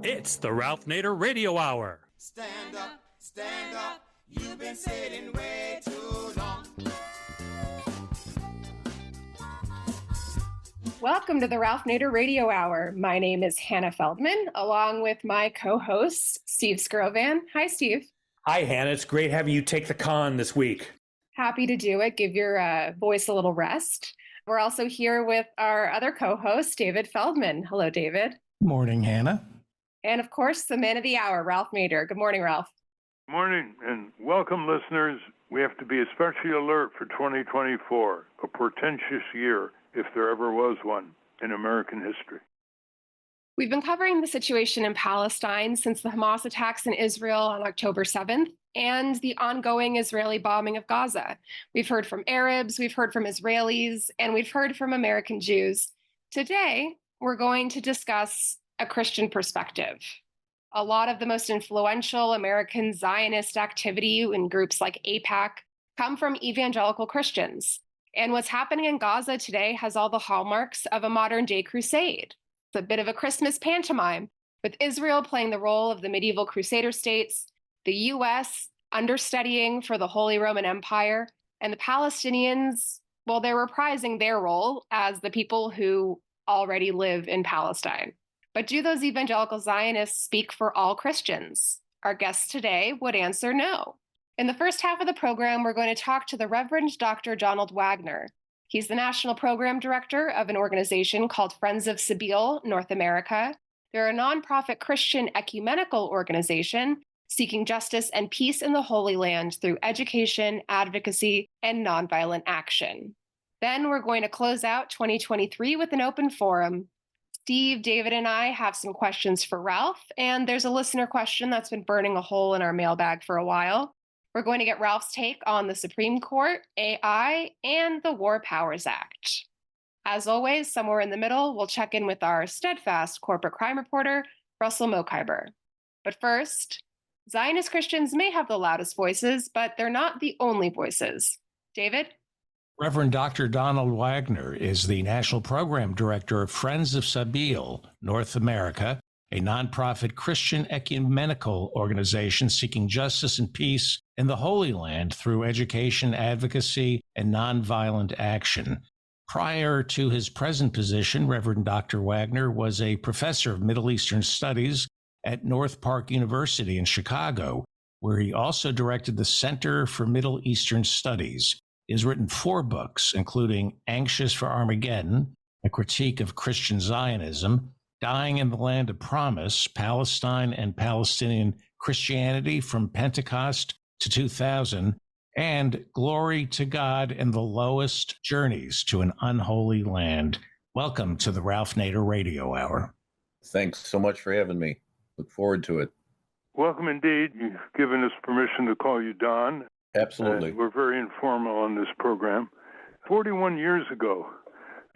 It's the Ralph Nader Radio Hour. Stand up, you've been sitting way too long. Welcome to the Ralph Nader Radio Hour. My name is Hannah Feldman, along with my co-host, Steve Skrovan. Hi, Steve. Hi, Hannah. It's great having you take the con this week. Happy to do it. Give your voice a little rest. We're also here with our other co-host, David Feldman. Hello, David. Morning, Hannah. And of course, the man of the hour, Ralph Nader. Good morning, Ralph. Morning, and welcome, listeners. We have to be especially alert for 2024, a portentous year, if there ever was one, in American history. We've been covering the situation in Palestine since the Hamas attacks in Israel on October 7th and the ongoing Israeli bombing of Gaza. We've heard from Arabs, we've heard from Israelis, and we've heard from American Jews. Today, we're going to discuss a Christian perspective. A lot of the most influential American Zionist activity in groups like AIPAC come from evangelical Christians. And what's happening in Gaza today has all the hallmarks of a modern-day crusade. It's a bit of a Christmas pantomime, with Israel playing the role of the medieval Crusader states, the U.S. understudying for the Holy Roman Empire, and the Palestinians, well, they're reprising their role as the people who already live in Palestine. But do those evangelical Zionists speak for all Christians? Our guest today would answer no. In the first half of the program, we're going to talk to the Reverend Dr. Donald Wagner. He's the National Program Director of an organization called Friends of Sabeel, North America. They're a nonprofit Christian ecumenical organization seeking justice and peace in the Holy Land through education, advocacy, and nonviolent action. Then we're going to close out 2023 with an open forum. Steve, David, and I have some questions for Ralph, and there's a listener question that's been burning a hole in our mailbag for a while. We're going to get Ralph's take on the Supreme Court, AI, and the War Powers Act. As always, somewhere in the middle, we'll check in with our steadfast corporate crime reporter, Russell Mokhiber. But first, Zionist Christians may have the loudest voices, but they're not the only voices. David? Reverend Dr. Donald Wagner is the National Program Director of Friends of Sabeel, North America, a nonprofit Christian ecumenical organization seeking justice and peace in the Holy Land through education, advocacy, and nonviolent action. Prior to his present position, Reverend Dr. Wagner was a professor of Middle Eastern Studies at North Park University in Chicago, where he also directed the Center for Middle Eastern Studies. He has written 4 books, including Anxious for Armageddon, a critique of Christian Zionism, Dying in the Land of Promise, Palestine and Palestinian Christianity from Pentecost to 2000, and Glory to God in the Lowest Journeys to an Unholy Land. Welcome to the Ralph Nader Radio Hour. Thanks so much for having me. Look forward to it. Welcome indeed. You've given us permission to call you Don. Absolutely. We're very informal on this program. 41 years ago,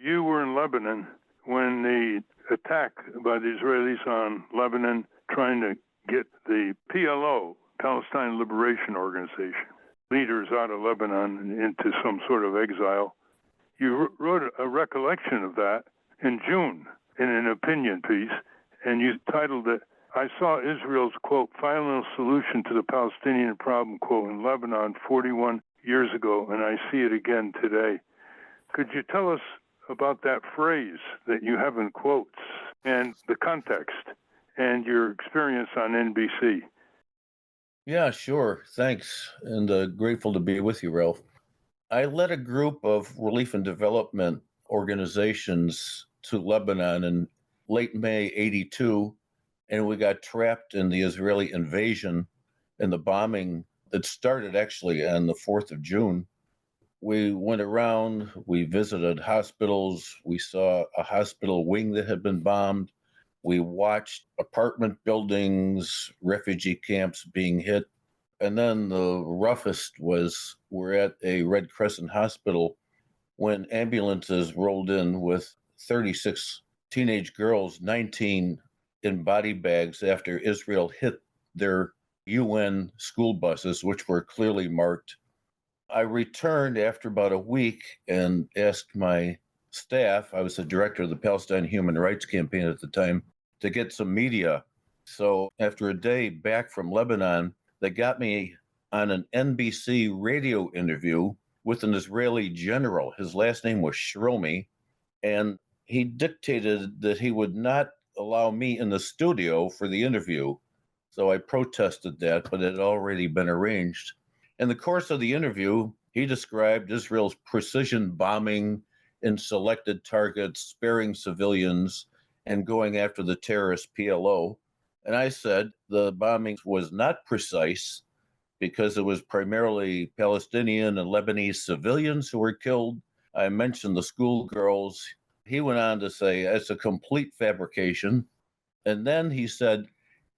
you were in Lebanon when the attack by the Israelis on Lebanon trying to get the PLO, Palestine Liberation Organization, leaders out of Lebanon into some sort of exile. You wrote a recollection of that in June in an opinion piece, and you titled it, I saw Israel's, quote, final solution to the Palestinian problem, quote, in Lebanon 41 years ago, and I see it again today. Could you tell us about that phrase that you have in quotes and the context and your experience on NBC? Yeah, sure. Thanks. And grateful to be with you, Ralph. I led a group of relief and development organizations to Lebanon in late May 82, and we got trapped in the Israeli invasion and the bombing that started actually on the 4th of June. We went around, we visited hospitals, we saw a hospital wing that had been bombed, we watched apartment buildings, refugee camps being hit, and then the roughest was we're at a Red Crescent hospital when ambulances rolled in with 36 teenage girls, 19 in body bags after Israel hit their UN school buses, which were clearly marked. I returned after about a week and asked my staff, I was the director of the Palestine Human Rights Campaign at the time, to get some media So after a day back from Lebanon, they got me on an NBC radio interview with an Israeli general. His last name was Shlomi, and he dictated that he would not allow me in the studio for the interview. So I protested that, but it had already been arranged. In the course of the interview, he described Israel's precision bombing in selected targets, sparing civilians, and going after the terrorist PLO. And I said the bombing was not precise because it was primarily Palestinian and Lebanese civilians who were killed. I mentioned the schoolgirls. He went on to say it's a complete fabrication. And then he said,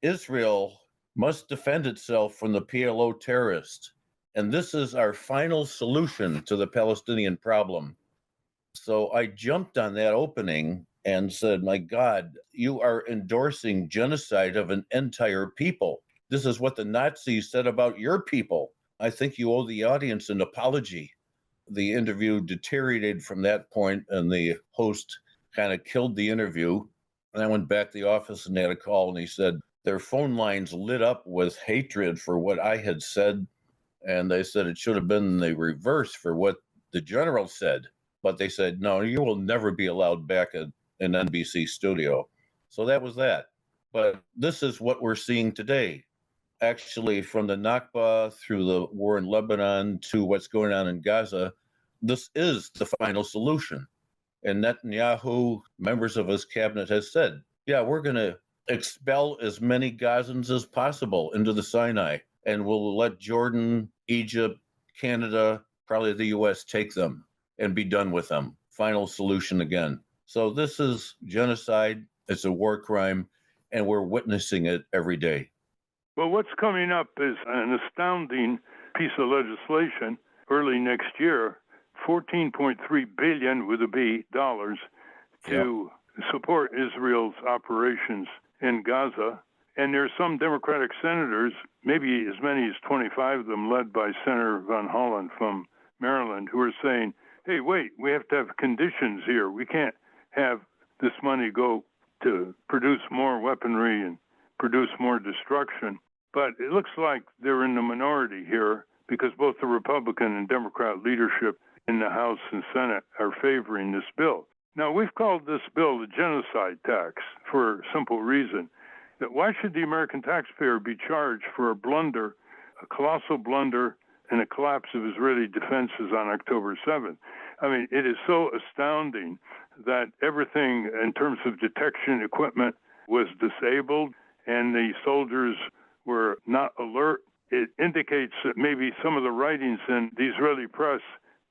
Israel must defend itself from the PLO terrorists. And this is our final solution to the Palestinian problem. So I jumped on that opening and said, my God, you are endorsing genocide of an entire people. This is what the Nazis said about your people. I think you owe the audience an apology. The interview deteriorated from that point, and the host kind of killed the interview. And I went back to the office and had a call, and he said their phone lines lit up with hatred for what I had said. And they said it should have been the reverse for what the general said. But they said, no, you will never be allowed back at an NBC studio. So that was that. But this is what we're seeing today. Actually, from the Nakba through the war in Lebanon to what's going on in Gaza, this is the final solution. And Netanyahu, members of his cabinet, has said, yeah, we're going to expel as many Gazans as possible into the Sinai, and we'll let Jordan, Egypt, Canada, probably the U.S. take them and be done with them. Final solution again. So this is genocide. It's a war crime, and we're witnessing it every day. Well, what's coming up is an astounding piece of legislation early next year, $14.3 billion with a B dollars to support Israel's operations in Gaza. And there's some Democratic senators, maybe as many as 25 of them, led by Senator Van Hollen from Maryland, who are saying, hey, wait, we have to have conditions here. We can't have this money go to produce more weaponry and produce more destruction. But it looks like they're in the minority here because both the Republican and Democrat leadership in the House and Senate are favoring this bill. Now, we've called this bill the genocide tax for a simple reason, that why should the American taxpayer be charged for a blunder, a colossal blunder, and a collapse of Israeli defenses on October 7th? I mean, it is so astounding that everything in terms of detection equipment was disabled and the soldiers were not alert. It indicates that maybe some of the writings in the Israeli press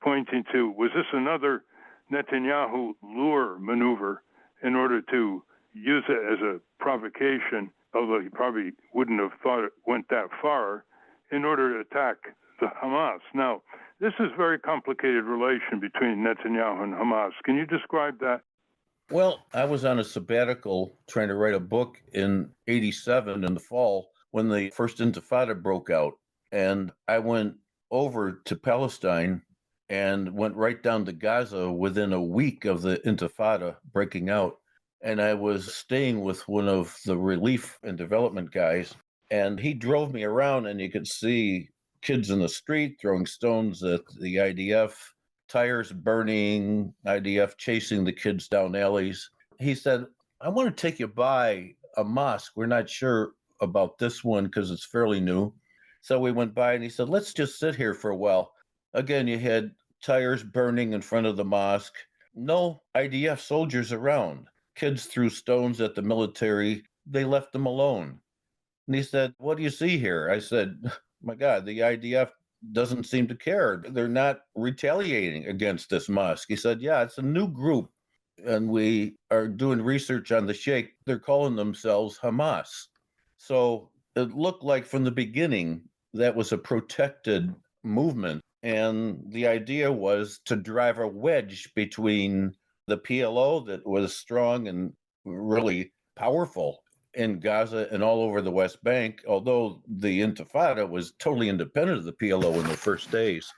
pointing to, was this another Netanyahu lure maneuver in order to use it as a provocation, although he probably wouldn't have thought it went that far, in order to attack the Hamas. Now, this is a very complicated relation between Netanyahu and Hamas. Can you describe that? Well, I was on a sabbatical trying to write a book in '87 in the fall when the first Intifada broke out. And I went over to Palestine and went right down to Gaza within a week of the Intifada breaking out. And I was staying with one of the relief and development guys, and he drove me around, and you could see kids in the street throwing stones at the IDF, tires burning, IDF chasing the kids down alleys. He said, I want to take you by a mosque. We're not sure about this one because it's fairly new. So we went by, and he said, let's just sit here for a while. Again, you had tires burning in front of the mosque, no IDF soldiers around. Kids threw stones at the military. They left them alone. And he said, what do you see here? I said, my God, the IDF doesn't seem to care. They're not retaliating against this mosque. He said, yeah, it's a new group. And we are doing research on the Sheikh. They're calling themselves Hamas. So it looked like from the beginning that was a protected movement. And the idea was to drive a wedge between the PLO that was strong and really powerful in Gaza and all over the West Bank, although the Intifada was totally independent of the PLO in the first days.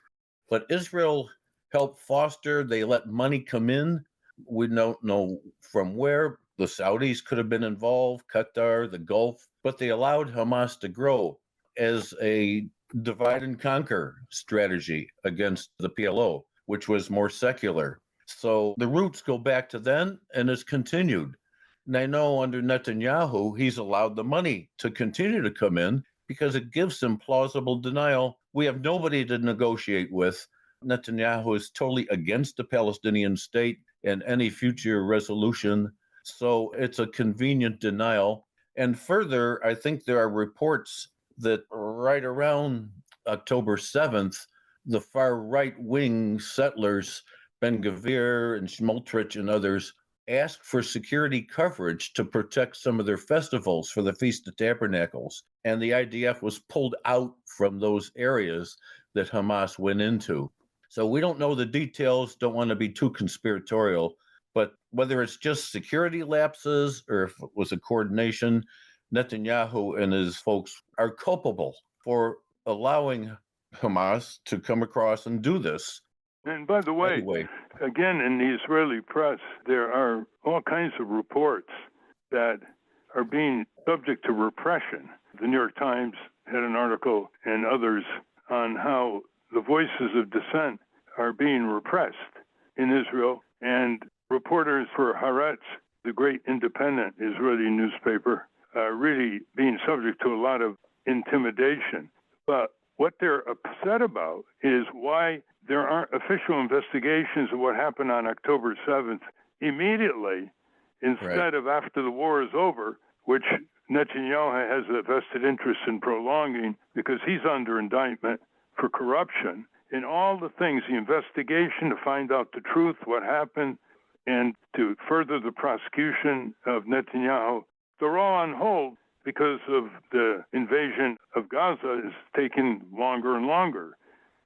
But Israel helped foster, they let money come in. We don't know from where, The Saudis could have been involved, Qatar, the Gulf, but they allowed Hamas to grow as a divide and conquer strategy against the PLO, which was more secular. So the roots go back to then, and it's continued. And I know under Netanyahu, he's allowed the money to continue to come in because it gives him plausible denial. We have nobody to negotiate with. Netanyahu is totally against the Palestinian state and any future resolution. So it's a convenient denial. And further, I think there are reports that right around October 7th, the far right-wing settlers, Ben-Gvir and Smotrich and others, asked for security coverage to protect some of their festivals for the Feast of Tabernacles. And the IDF was pulled out from those areas that Hamas went into. So we don't know the details, don't want to be too conspiratorial, but whether it's just security lapses or if it was a coordination, Netanyahu and his folks are culpable for allowing Hamas to come across and do this. And by the way, again, in the Israeli press, there are all kinds of reports that are being subject to repression. The New York Times had an article and others on how the voices of dissent are being repressed in Israel, and reporters for Haaretz, the great independent Israeli newspaper, are really being subject to a lot of intimidation. But what they're upset about is why there aren't official investigations of what happened on October 7th immediately, instead of after the war is over, which Netanyahu has a vested interest in prolonging because he's under indictment for corruption. In all the things, the investigation to find out the truth, what happened, and to further the prosecution of Netanyahu, they're all on hold because of the invasion of Gaza is taking longer and longer.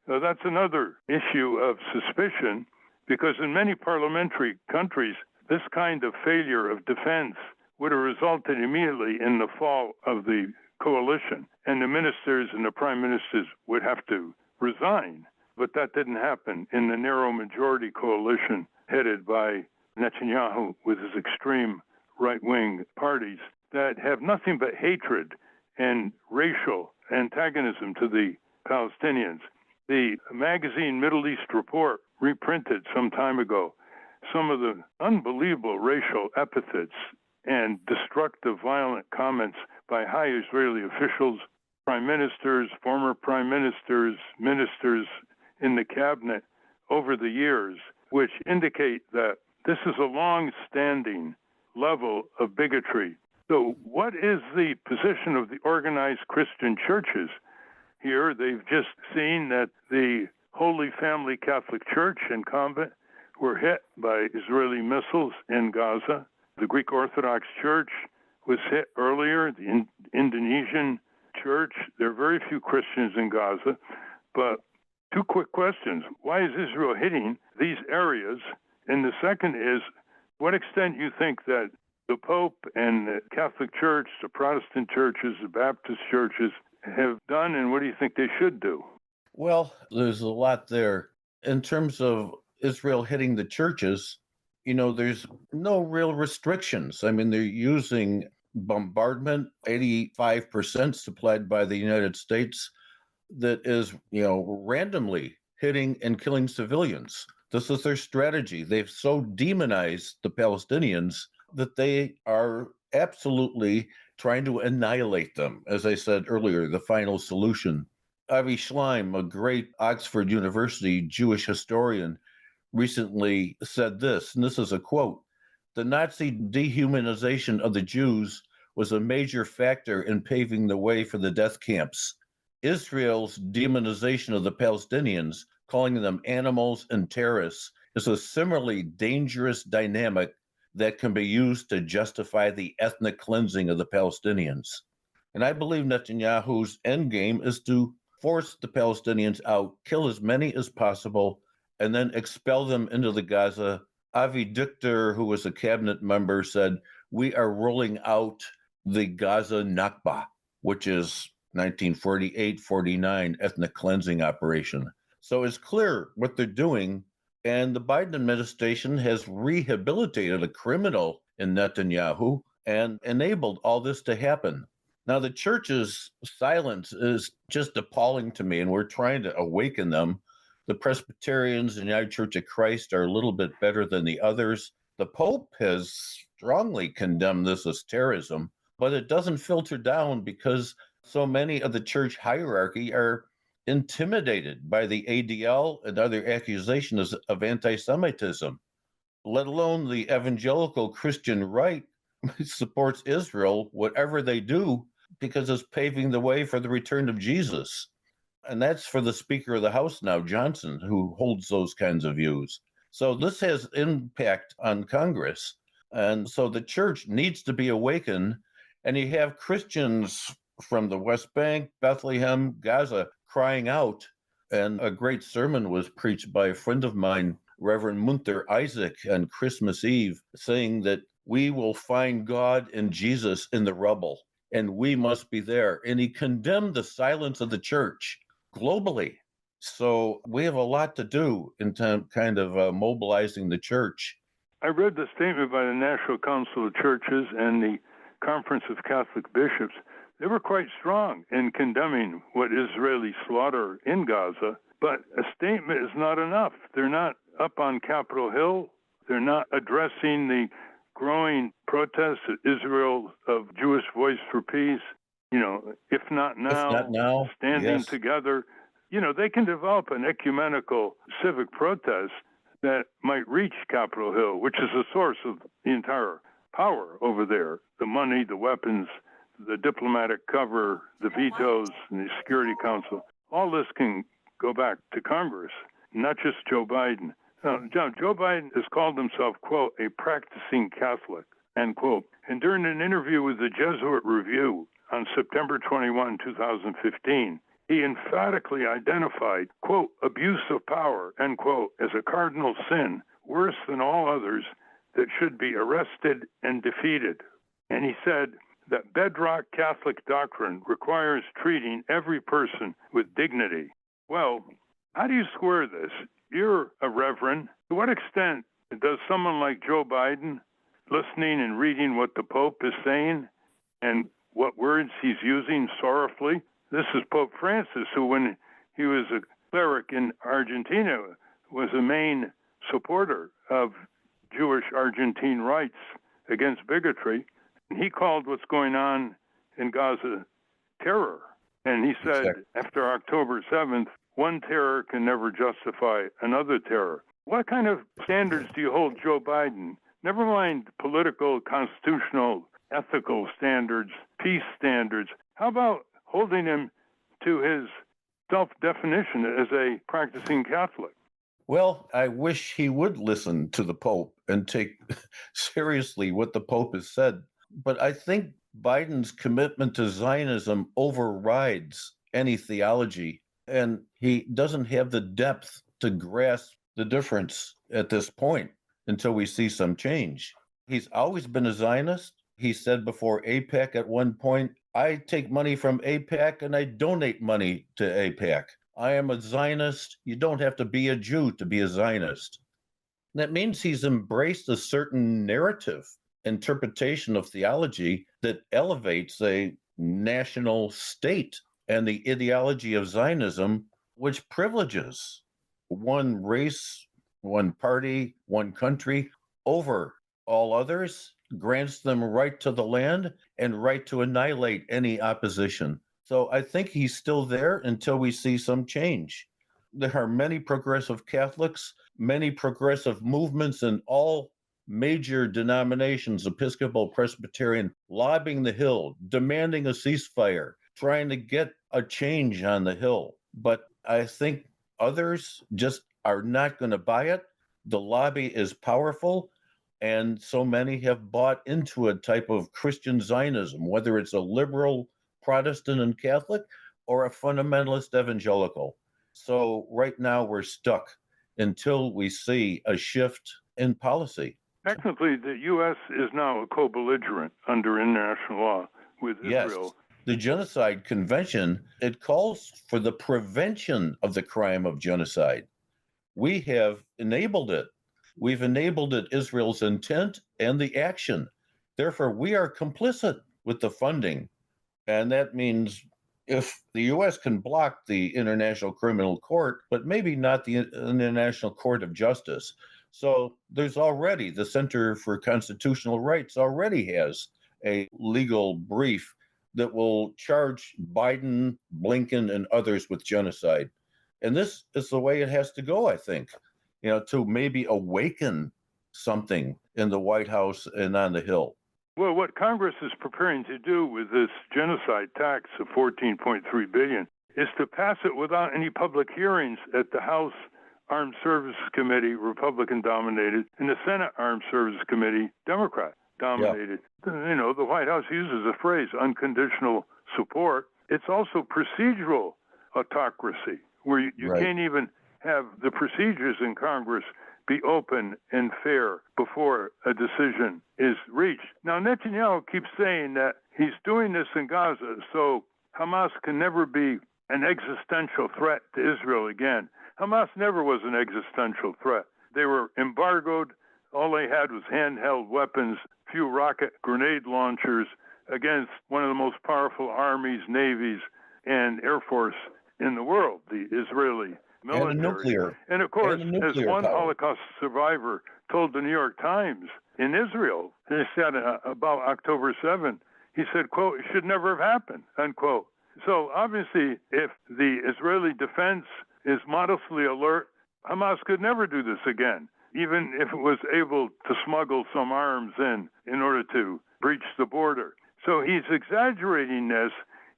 Now, that's another issue of suspicion, because in many parliamentary countries, this kind of failure of defense would have resulted immediately in the fall of the coalition, and the ministers and the prime ministers would have to resign. But that didn't happen in the narrow majority coalition headed by Netanyahu with his extreme right-wing parties that have nothing but hatred and racial antagonism to the Palestinians. The magazine Middle East Report reprinted some time ago some of the unbelievable racial epithets and destructive, violent comments by high Israeli officials, prime ministers, former prime ministers, ministers in the cabinet over the years, which indicate that this is a long-standing level of bigotry. So what is the position of the organized Christian churches here? They've just seen that the Holy Family Catholic Church and convent were hit by Israeli missiles in Gaza. The Greek Orthodox Church was hit earlier, the Indonesian Church. There are very few Christians in Gaza. But two quick questions. Why is Israel hitting these areas? And the second is, what extent you think that the Pope and the Catholic Church, the Protestant churches, the Baptist churches have done, and what do you think they should do? Well, there's a lot there. In terms of Israel hitting the churches, there's no real restrictions. I mean, they're using bombardment, 85% supplied by the United States, that is, randomly hitting and killing civilians. This is their strategy. They've so demonized the Palestinians that they are absolutely trying to annihilate them. As I said earlier, the final solution. Avi Schleim, a great Oxford University Jewish historian, recently said this, and this is a quote: "The Nazi dehumanization of the Jews was a major factor in paving the way for the death camps. Israel's demonization of the Palestinians, calling them animals and terrorists, is a similarly dangerous dynamic that can be used to justify the ethnic cleansing of the Palestinians." And I believe Netanyahu's endgame is to force the Palestinians out, kill as many as possible, and then expel them into the Gaza. Avi Dichter, who was a cabinet member, said, "We are rolling out the Gaza Nakba," which is 1948-49 ethnic cleansing operation. So it's clear what they're doing. And the Biden administration has rehabilitated a criminal in Netanyahu and enabled all this to happen. Now, the church's silence is just appalling to me, and we're trying to awaken them. The Presbyterians and United Church of Christ are a little bit better than the others. The Pope has strongly condemned this as terrorism, but it doesn't filter down because so many of the church hierarchy are intimidated by the ADL and other accusations of anti-Semitism, let alone the evangelical Christian right supports Israel, whatever they do, because it's paving the way for the return of Jesus. And that's for the Speaker of the House now, Johnson, who holds those kinds of views. So this has impact on Congress. And so the church needs to be awakened. And you have Christians from the West Bank, Bethlehem, Gaza crying out. And a great sermon was preached by a friend of mine, Reverend Munter Isaac, on Christmas Eve, saying that we will find God and Jesus in the rubble, and we must be there. And he condemned the silence of the church globally. So we have a lot to do in kind of mobilizing the church. I read the statement by the National Council of Churches and the Conference of Catholic Bishops. They were quite strong in condemning what Israeli slaughter in Gaza, but a statement is not enough. They're not up on Capitol Hill. They're not addressing the growing protests at Israel of Jewish Voice for Peace. If not now, standing yes. together. They can develop an ecumenical civic protest that might reach Capitol Hill, which is the source of the entire power over there. The money, the weapons, the diplomatic cover, the vetoes, and the Security Council. All this can go back to Congress, not just Joe Biden. Joe Biden has called himself, quote, a practicing Catholic, end quote. And during an interview with the Jesuit Review on September 21, 2015, he emphatically identified, quote, abuse of power, end quote, as a cardinal sin, worse than all others, that should be arrested and defeated. And he said that bedrock Catholic doctrine requires treating every person with dignity. Well, how do you square this? You're a reverend. To what extent does someone like Joe Biden, listening and reading what the Pope is saying and what words he's using sorrowfully? This is Pope Francis, who, when he was a cleric in Argentina, was a main supporter of Jewish Argentine rights against bigotry. And he called what's going on in Gaza terror. And he said, after October 7th, one terror can never justify another terror. What kind of standards do you hold Joe Biden? Never mind political, constitutional, ethical standards, peace standards. How about holding him to his self-definition as a practicing Catholic? Well, I wish he would listen to the Pope and take seriously what the Pope has said. But I think Biden's commitment to Zionism overrides any theology, and he doesn't have the depth to grasp the difference at this point until we see some change. He's always been a Zionist. He said before AIPAC at one point, I take money from AIPAC and I donate money to AIPAC. I am a Zionist. You don't have to be a Jew to be a Zionist. And that means he's embraced a certain narrative interpretation of theology that elevates a national state and the ideology of Zionism, which privileges one race, one party, one country over all others, grants them right to the land and right to annihilate any opposition. So I think he's still there until we see some change. There are many progressive Catholics, many progressive movements in all major denominations, Episcopal, Presbyterian, lobbying the Hill, demanding a ceasefire, trying to get a change on the Hill. But I think others just are not going to buy it. The lobby is powerful, and so many have bought into a type of Christian Zionism, whether it's a liberal Protestant and Catholic or a fundamentalist evangelical. So right now we're stuck until we see a shift in policy. Technically, the U.S. is now a co-belligerent under international law with Israel. Yes. The Genocide Convention, it calls for the prevention of the crime of genocide. We have enabled it. We've enabled it, Israel's intent and the action. Therefore, we are complicit with the funding. And that means if the U.S. can block the International Criminal Court, but maybe not the International Court of Justice. So there's already the Center for Constitutional Rights already has a legal brief that will charge Biden, Blinken, and others with genocide. And this is the way it has to go, I think, to maybe awaken something in the White House and on the Hill. Well, what Congress is preparing to do with this genocide tax of $14.3 billion is to pass it without any public hearings at the House Armed Services Committee, Republican-dominated, and the Senate Armed Services Committee, Democrat-dominated. Yeah. The White House uses the phrase unconditional support. It's also procedural autocracy, where you Right. can't even have the procedures in Congress be open and fair before a decision is reached. Now, Netanyahu keeps saying that he's doing this in Gaza so Hamas can never be an existential threat to Israel again. Hamas never was an existential threat. They were embargoed. All they had was handheld weapons, few rocket grenade launchers against one of the most powerful armies, navies, and air force in the world, the Israeli military. And nuclear. And of course, as one power. Holocaust survivor told the New York Times in Israel, he said about October 7, he said, quote, it should never have happened, unquote. So obviously, if the Israeli defense is modestly alert, Hamas could never do this again, even if it was able to smuggle some arms in order to breach the border. So he's exaggerating this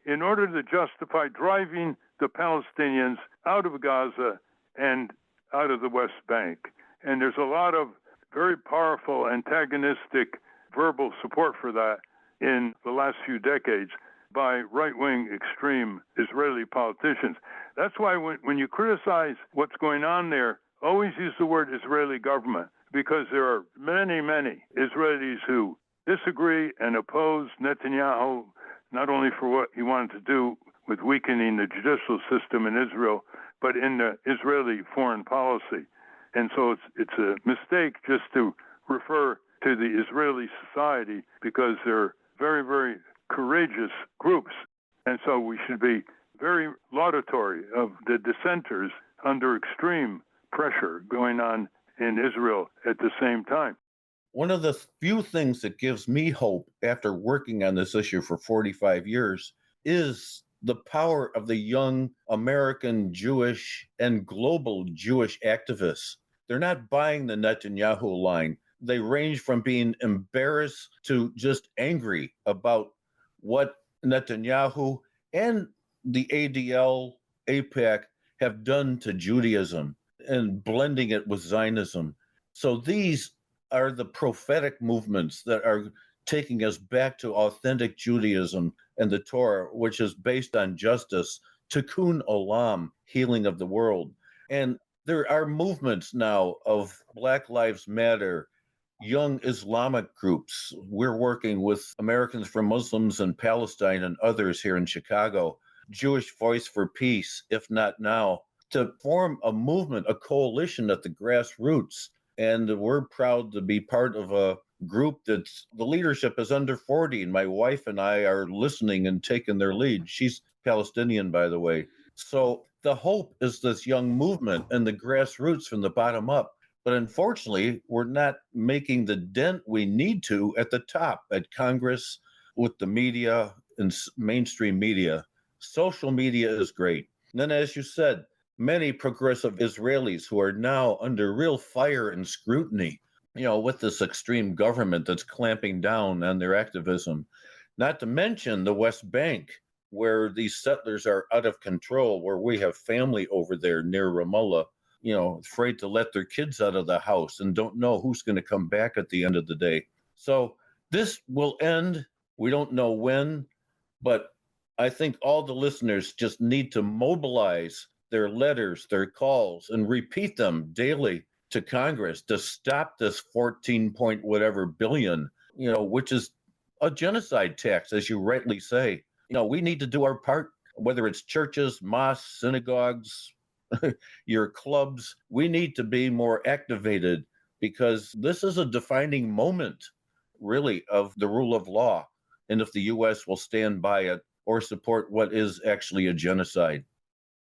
in order to justify driving the Palestinians out of Gaza and out of the West Bank. And there's a lot of very powerful antagonistic verbal support for that in the last few decades by right-wing extreme Israeli politicians. That's why when you criticize what's going on there, always use the word Israeli government, because there are many, many Israelis who disagree and oppose Netanyahu, not only for what he wanted to do with weakening the judicial system in Israel, but in the Israeli foreign policy. And so it's a mistake just to refer to the Israeli society, because they're very, very courageous groups. And so we should be very laudatory of the dissenters under extreme pressure going on in Israel at the same time. One of the few things that gives me hope after working on this issue for 45 years is the power of the young American Jewish and global Jewish activists. They're not buying the Netanyahu line. They range from being embarrassed to just angry about what Netanyahu and the ADL, AIPAC have done to Judaism and blending it with Zionism. So these are the prophetic movements that are taking us back to authentic Judaism and the Torah, which is based on justice, tikkun olam, healing of the world. And there are movements now of Black Lives Matter, young Islamic groups. We're working with Americans for Muslims in Palestine and others here in Chicago, Jewish Voice for Peace, if not now, to form a movement, a coalition at the grassroots. And we're proud to be part of a group that's the leadership is under 40, and my wife and I are listening and taking their lead. She's Palestinian, by the way. So the hope is this young movement and the grassroots from the bottom up. But unfortunately, we're not making the dent we need to at the top, at Congress, with the media and mainstream media. Social media is great. And then, as you said, many progressive Israelis who are now under real fire and scrutiny, with this extreme government that's clamping down on their activism. Not to mention the West Bank, where these settlers are out of control, where we have family over there near Ramallah, afraid to let their kids out of the house and don't know who's going to come back at the end of the day. So this will end. We don't know when, but I think all the listeners just need to mobilize their letters, their calls, and repeat them daily to Congress to stop this 14 point whatever billion, which is a genocide tax, as you rightly say. We need to do our part, whether it's churches, mosques, synagogues, your clubs. We need to be more activated because this is a defining moment, really, of the rule of law. And if the U.S. will stand by it or support what is actually a genocide.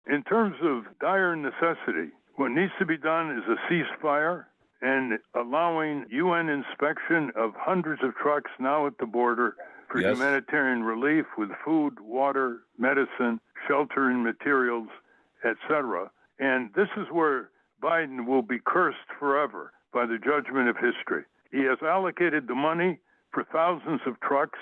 In terms of dire necessity, what needs to be done is a ceasefire and allowing UN inspection of hundreds of trucks now at the border for Yes. humanitarian relief with food, water, medicine, shelter and materials, etc. And this is where Biden will be cursed forever by the judgment of history. He has allocated the money for thousands of trucks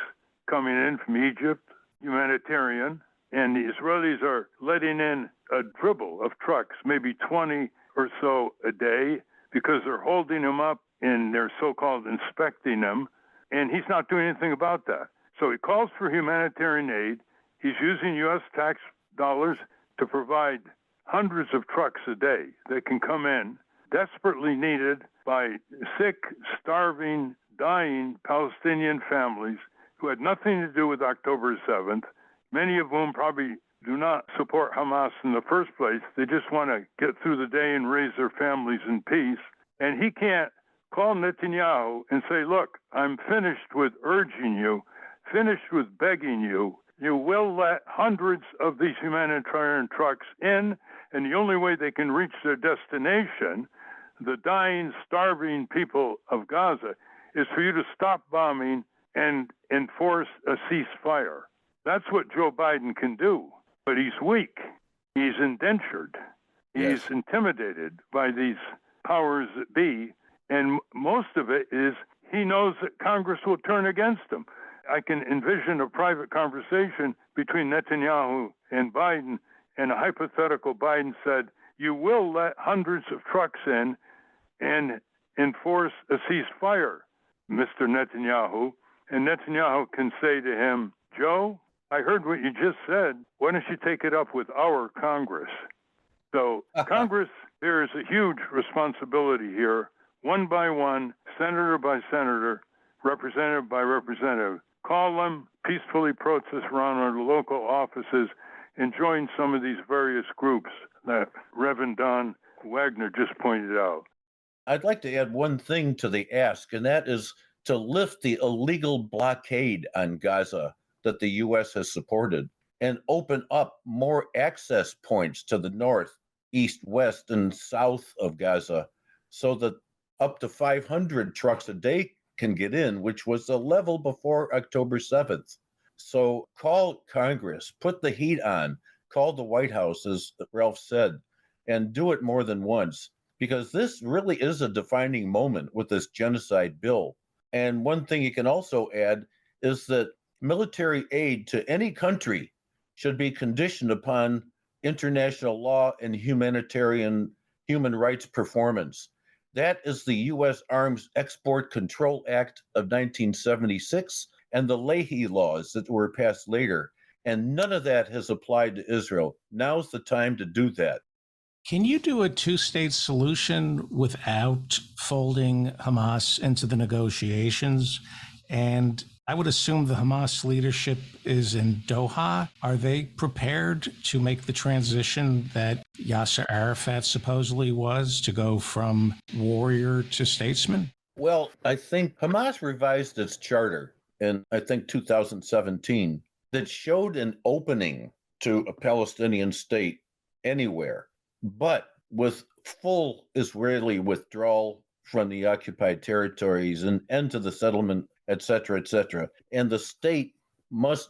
coming in from Egypt, humanitarian, and the Israelis are letting in a dribble of trucks, maybe 20 or so a day, because they're holding them up and they're so-called inspecting them, and he's not doing anything about that. So he calls for humanitarian aid. He's using U.S. tax dollars to provide hundreds of trucks a day that can come in, desperately needed by sick, starving, dying Palestinian families who had nothing to do with October 7th, many of whom probably do not support Hamas in the first place. They just want to get through the day and raise their families in peace. And he can't call Netanyahu and say, look, I'm finished with urging you, finished with begging you. You will let hundreds of these humanitarian trucks in, and the only way they can reach their destination, the dying, starving people of Gaza, is for you to stop bombing and enforce a ceasefire. That's what Joe Biden can do, but he's weak. He's indentured. He's Yes. intimidated by these powers that be, and most of it is he knows that Congress will turn against him. I can envision a private conversation between Netanyahu and Biden, and a hypothetical Biden said, you will let hundreds of trucks in and enforce a ceasefire, Mr. Netanyahu. And Netanyahu can say to him, Joe, I heard what you just said. Why don't you take it up with our Congress? So Congress, there is a huge responsibility here, one by one, senator by senator, representative by representative. Call them, peacefully protest around our local offices, and join some of these various groups that Reverend Don Wagner just pointed out. I'd like to add one thing to the ask, and that is to lift the illegal blockade on Gaza that the U.S. has supported and open up more access points to the north, east, west, and south of Gaza so that up to 500 trucks a day can get in, which was the level before October 7th. So call Congress, put the heat on, call the White House, as Ralph said, and do it more than once, because this really is a defining moment with this genocide bill. And one thing you can also add is that military aid to any country should be conditioned upon international law and humanitarian human rights performance. That is the U.S. Arms Export Control Act of 1976 and the Leahy laws that were passed later. And none of that has applied to Israel. Now's the time to do that. Can you do a two-state solution without folding Hamas into the negotiations? And I would assume the Hamas leadership is in Doha. Are they prepared to make the transition that Yasser Arafat supposedly was, to go from warrior to statesman? Well, I think Hamas revised its charter in, 2017 that showed an opening to a Palestinian state anywhere, but with full Israeli withdrawal from the occupied territories and end to the settlement, et cetera, et cetera. And the state must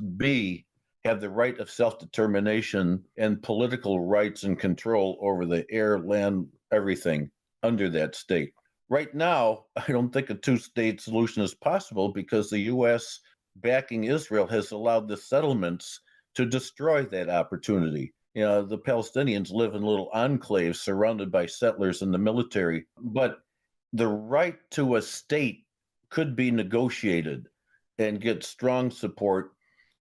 have the right of self-determination and political rights and control over the air, land, everything under that state. Right now, I don't think a two-state solution is possible because the U.S. backing Israel has allowed the settlements to destroy that opportunity. You know, the Palestinians live in little enclaves surrounded by settlers and the military, but the right to a state could be negotiated and get strong support.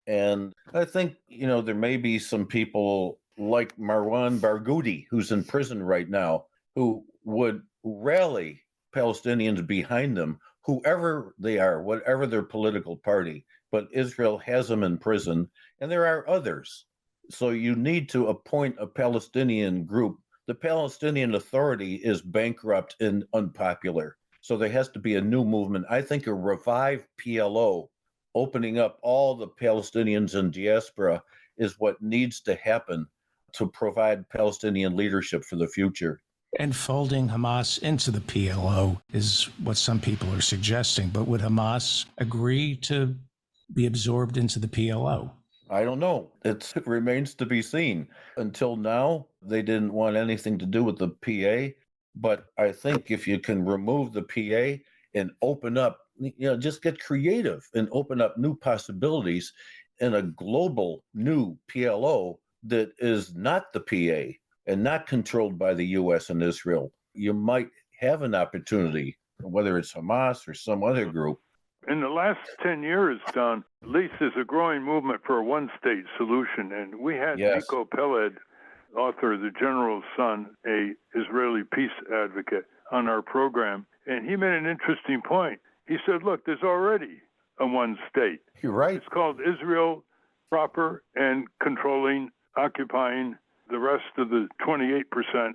And I think, there may be some people like Marwan Barghouti, who's in prison right now, who would rally Palestinians behind them, whoever they are, whatever their political party. But Israel has them in prison, and there are others. So you need to appoint a Palestinian group the Palestinian Authority is bankrupt and unpopular. So there has to be a new movement. I think a revived PLO, opening up all the Palestinians in diaspora, is what needs to happen to provide Palestinian leadership for the future. And folding Hamas into the PLO is what some people are suggesting. But would Hamas agree to be absorbed into the PLO? I don't know. It remains to be seen. Until now, they didn't want anything to do with the PA. But I think if you can remove the PA and open up, just get creative and open up new possibilities in a global new PLO that is not the PA and not controlled by the U.S. and Israel, you might have an opportunity, whether it's Hamas or some other group. In the last 10 years, Don, at least there's a growing movement for a one-state solution. And we had Miko Peled, author of The General's Son, a Israeli peace advocate, on our program. And he made an interesting point. He said, look, there's already a one state. You're right. It's called Israel proper and controlling, occupying the rest of the 28%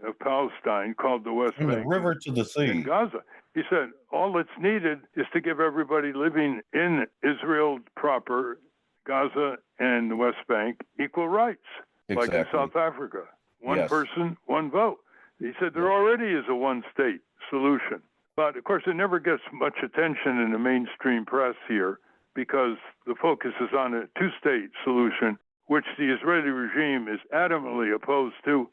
of Palestine, called the West From Bank. the river to the sea. In Gaza. He said, all that's needed is to give everybody living in Israel proper, Gaza and the West Bank, equal rights, like in South Africa. One person, one vote. He said there already is a one-state solution. But, of course, it never gets much attention in the mainstream press here because the focus is on a two-state solution, which the Israeli regime is adamantly opposed to,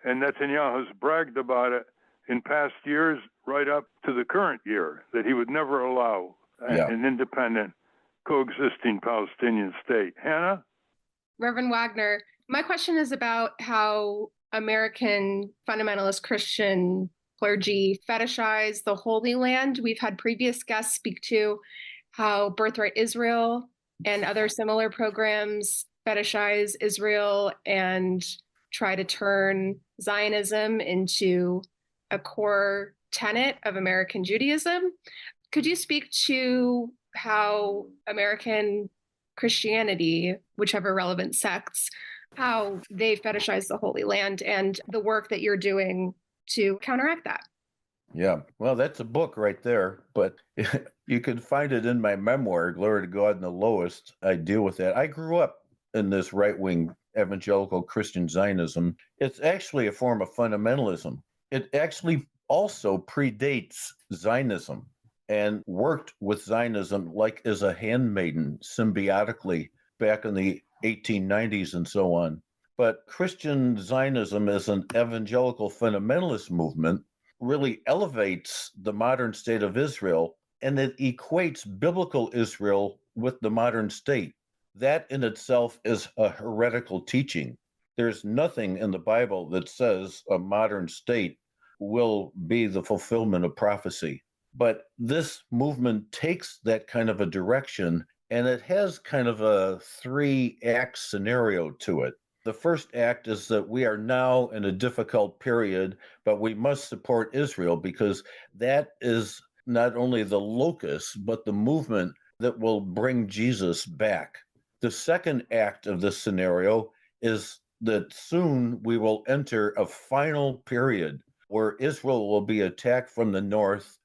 and Netanyahu has bragged about it in past years right up to the current year, that he would never allow an independent, coexisting Palestinian state. Hannah? Reverend Wagner, my question is about how American fundamentalist Christian clergy fetishize the Holy Land. We've had previous guests speak to how Birthright Israel and other similar programs fetishize Israel and try to turn Zionism into a core tenet of American Judaism. Could you speak to how American Christianity, whichever relevant sects, how they fetishize the Holy Land and the work that you're doing to counteract that? Yeah, well, that's a book right there, but you can find it in my memoir, Glory to God in the Lowest. I deal with that. I grew up in this right-wing evangelical Christian Zionism. It's actually a form of fundamentalism. It actually also predates Zionism and worked with Zionism like as a handmaiden symbiotically back in the 1890s and so on. But Christian Zionism as an evangelical fundamentalist movement really elevates the modern state of Israel, and it equates biblical Israel with the modern state. That in itself is a heretical teaching. There's nothing in the Bible that says a modern state will be the fulfillment of prophecy. But this movement takes that kind of a direction, and it has kind of a 3-act scenario to it. The first act is that we are now in a difficult period, but we must support Israel because that is not only the locus, but the movement that will bring Jesus back. The second act of this scenario is that soon we will enter a final period where Israel will be attacked from the north.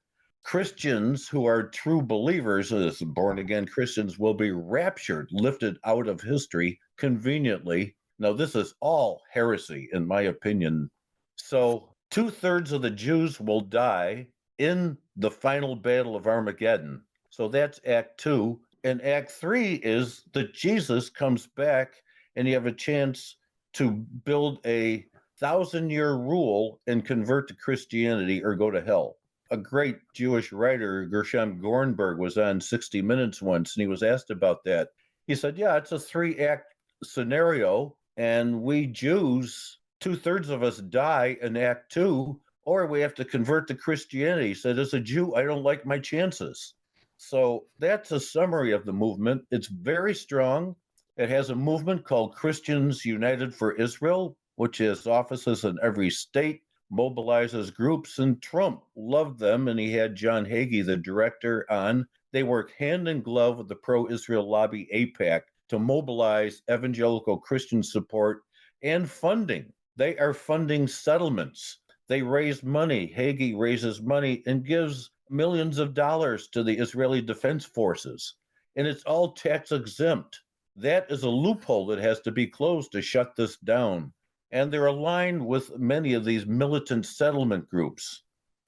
Christians who are true believers, as born-again Christians, will be raptured, lifted out of history conveniently. Now, this is all heresy, in my opinion. So 2/3 of the Jews will die in the final battle of Armageddon. So that's Act 2. And Act 3 is that Jesus comes back and you have a chance to build a 1,000-year rule and convert to Christianity or go to hell. A great Jewish writer, Gershom Gorenberg, was on 60 Minutes once, and he was asked about that. He said, yeah, it's a 3-act scenario, and we Jews, 2/3 of us die in Act 2, or we have to convert to Christianity. He said, as a Jew, I don't like my chances. So that's a summary of the movement. It's very strong. It has a movement called Christians United for Israel, which has offices in every state, mobilizes groups, and Trump loved them, and he had John Hagee, the director, on. They work hand in glove with the pro-Israel lobby AIPAC to mobilize evangelical Christian support and funding. They are funding settlements. They raise money. Hagee raises money and gives millions of dollars to the Israeli Defense Forces. And it's all tax exempt. That is a loophole that has to be closed to shut this down. And they're aligned with many of these militant settlement groups.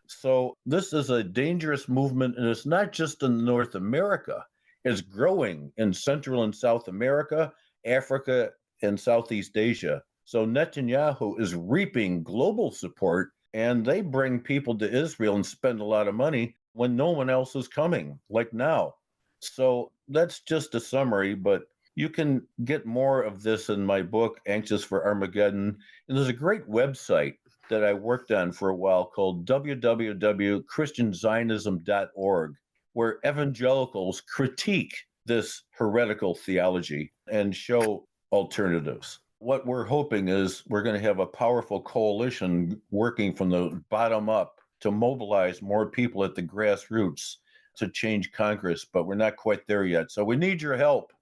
So this is a dangerous movement, and it's not just in North America. It's growing in Central and South America, Africa, and Southeast Asia. So Netanyahu is reaping global support, and they bring people to Israel and spend a lot of money when no one else is coming, like now. So that's just a summary, but you can get more of this in my book, Anxious for Armageddon. And there's a great website that I worked on for a while called www.christianzionism.org, where evangelicals critique this heretical theology and show alternatives. What we're hoping is we're going to have a powerful coalition working from the bottom up to mobilize more people at the grassroots to change Congress, but we're not quite there yet. So we need your help.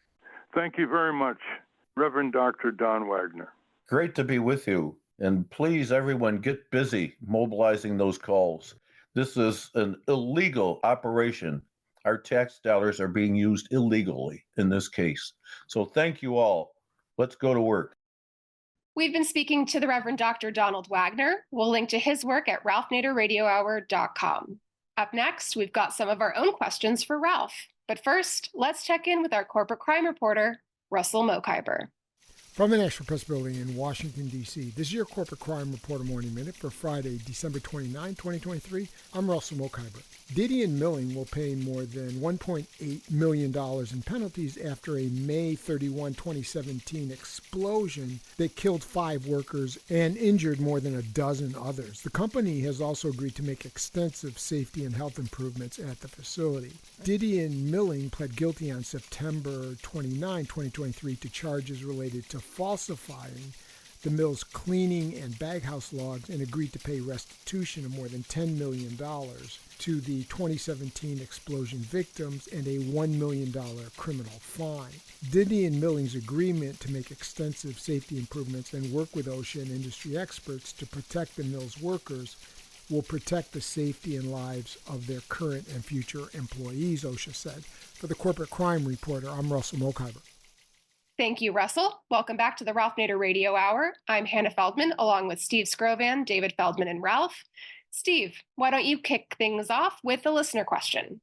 Thank you very much, Reverend Dr. Don Wagner. Great to be with you. And please, everyone, get busy mobilizing those calls. This is an illegal operation. Our tax dollars are being used illegally in this case. So thank you all. Let's go to work. We've been speaking to the Reverend Dr. Donald Wagner. We'll link to his work at ralphnaderradiohour.com. Up next, we've got some of our own questions for Ralph. But first, let's check in with our corporate crime reporter, Russell Mokhiber. From the National Press Building in Washington, D.C., this is your Corporate Crime Reporter Morning Minute for Friday, December 29, 2023. I'm Russell Mokhiber. Diddy and Milling will pay more than $1.8 million in penalties after a May 31, 2017 explosion that killed 5 workers and injured more than a dozen others. The company has also agreed to make extensive safety and health improvements at the facility. Diddy and Milling pled guilty on September 29, 2023 to charges related to falsifying the mill's cleaning and baghouse logs and agreed to pay restitution of more than $10 million to the 2017 explosion victims and a $1 million criminal fine. Diddy and Milling's agreement to make extensive safety improvements and work with OSHA and industry experts to protect the mill's workers will protect the safety and lives of their current and future employees, OSHA said. For the Corporate Crime Reporter, I'm Russell Mokhiber. Thank you, Russell. Welcome back to the Ralph Nader Radio Hour. I'm Hannah Feldman, along with Steve Scrovan, David Feldman, and Ralph. Steve, why don't you kick things off with a listener question?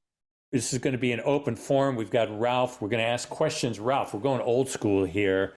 This is going to be an open forum. We've got Ralph. We're going to ask questions. Ralph, we're going old school here.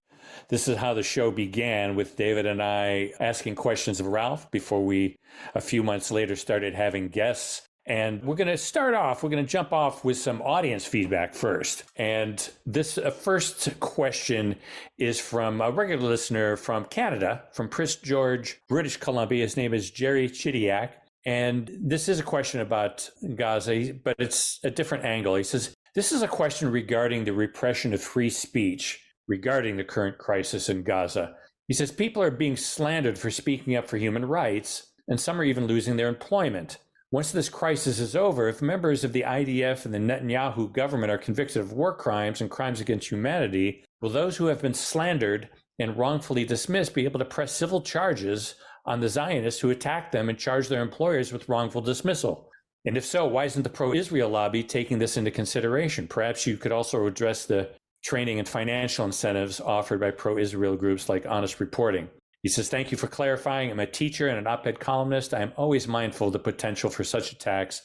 This is how the show began, with David and I asking questions of Ralph before we, a few months later, started having guests. And we're going to jump off with some audience feedback first. And this first question is from a regular listener from Canada, from Prince George, British Columbia. His name is Jerry Chidiak. And this is a question about Gaza, but it's a different angle. He says, this is a question regarding the repression of free speech regarding the current crisis in Gaza. He says, people are being slandered for speaking up for human rights, and some are even losing their employment. Once this crisis is over, if members of the IDF and the Netanyahu government are convicted of war crimes and crimes against humanity, will those who have been slandered and wrongfully dismissed be able to press civil charges on the Zionists who attacked them and charge their employers with wrongful dismissal? And if so, why isn't the pro-Israel lobby taking this into consideration? Perhaps you could also address the training and financial incentives offered by pro-Israel groups like Honest Reporting. He says, thank you for clarifying. I'm a teacher and an op-ed columnist. I am always mindful of the potential for such attacks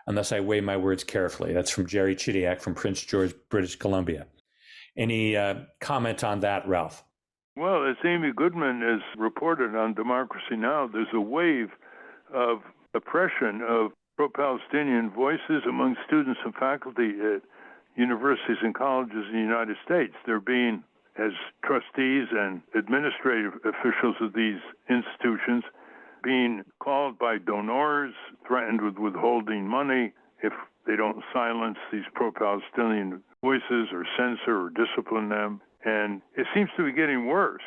unless I weigh my words carefully. That's from Jerry Chidiak from Prince George, British Columbia. Any comment on that, Ralph? Well, as Amy Goodman has reported on Democracy Now!, there's a wave of oppression of pro-Palestinian voices among students and faculty at universities and colleges in the United States. They're being, as trustees and administrative officials of these institutions, being called by donors, threatened with withholding money if they don't silence these pro-Palestinian voices or censor or discipline them. And it seems to be getting worse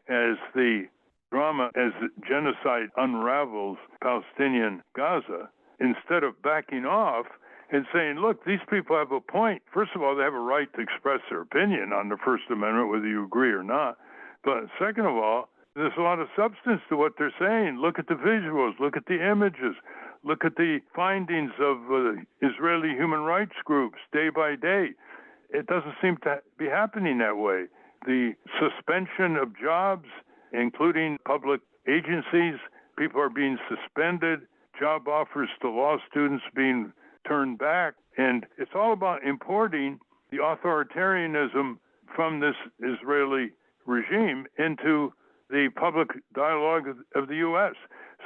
as the drama, as the genocide unravels Palestinian Gaza. Instead of backing off and saying, look, these people have a point. First of all, they have a right to express their opinion on the First Amendment, whether you agree or not. But second of all, There's a lot of substance to what they're saying. Look at the visuals, look at the images, look at the findings of Israeli human rights groups day by day. It doesn't seem to be happening that way. The suspension of jobs, including public agencies, people are being suspended, job offers to law students being turned back, and it's all about importing the authoritarianism from this Israeli regime into the public dialogue of the U.S.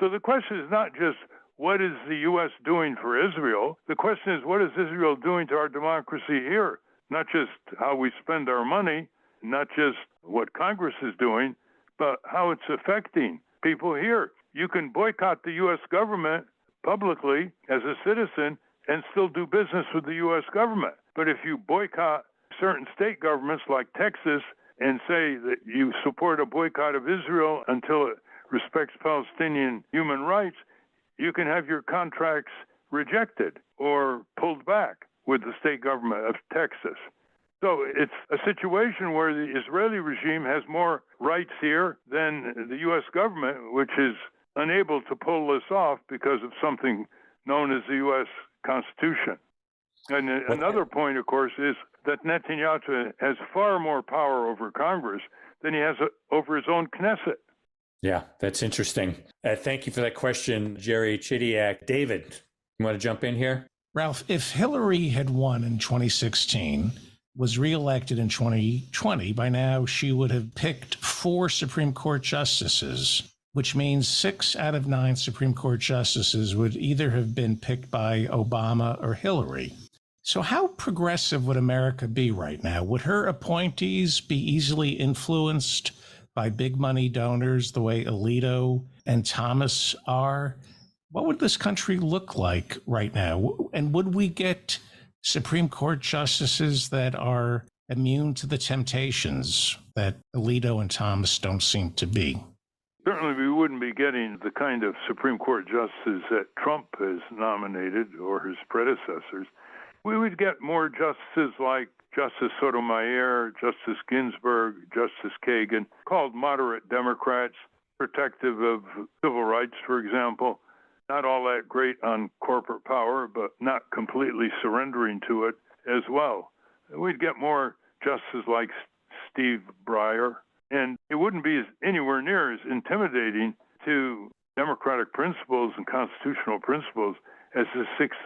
So the question is not just what is the U.S. doing for Israel? The question is what is Israel doing to our democracy here? Not just how we spend our money, not just what Congress is doing, but how it's affecting people here. You can boycott the U.S. government publicly as a citizen and still do business with the U.S. government. But if you boycott certain state governments like Texas and say that you support a boycott of Israel until it respects Palestinian human rights, you can have your contracts rejected or pulled back with the state government of Texas. So it's a situation where the Israeli regime has more rights here than the U.S. government, which is unable to pull this off because of something known as the U.S. Constitution. And another point, of course, is that Netanyahu has far more power over Congress than he has over his own Knesset. Yeah, that's interesting. Thank you for that question, Jerry Chidiak. David, you want to jump in here? Ralph, if Hillary had won in 2016, was reelected in 2020, by now she would have picked 4 Supreme Court justices, which means 6 out of 9 Supreme Court justices would either have been picked by Obama or Hillary. So how progressive would America be right now? Would her appointees be easily influenced by big money donors the way Alito and Thomas are? What would this country look like right now? And would we get Supreme Court justices that are immune to the temptations that Alito and Thomas don't seem to be? Certainly we wouldn't be getting the kind of Supreme Court justices that Trump has nominated or his predecessors. We would get more justices like Justice Sotomayor, Justice Ginsburg, Justice Kagan, called moderate Democrats, protective of civil rights, for example. Not all that great on corporate power, but not completely surrendering to it as well. We'd get more justices like Steve Breyer, and it wouldn't be anywhere near as intimidating to democratic principles and constitutional principles as the